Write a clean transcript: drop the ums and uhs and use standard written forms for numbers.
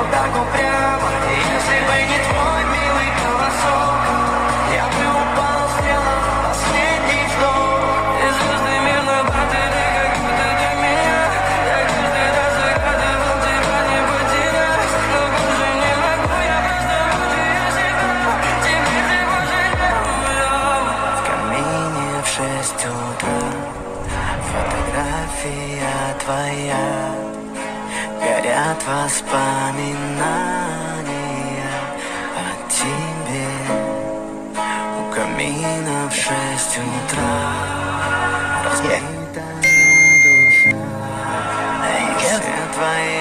все так упрямо. Если бы не твой милый голосок, я бы упал, сделал последний вздох. И звездный мир наблюдали, как будто для меня. Я каждый раз загадывал тебя не потерять, но больше не могу, я просто мучаю себя. Теперь ты больше не моя. В камине в 6 утра фотография твоя, горят воспоминания о тебе. У камина в 6 утра разбита душа, все твои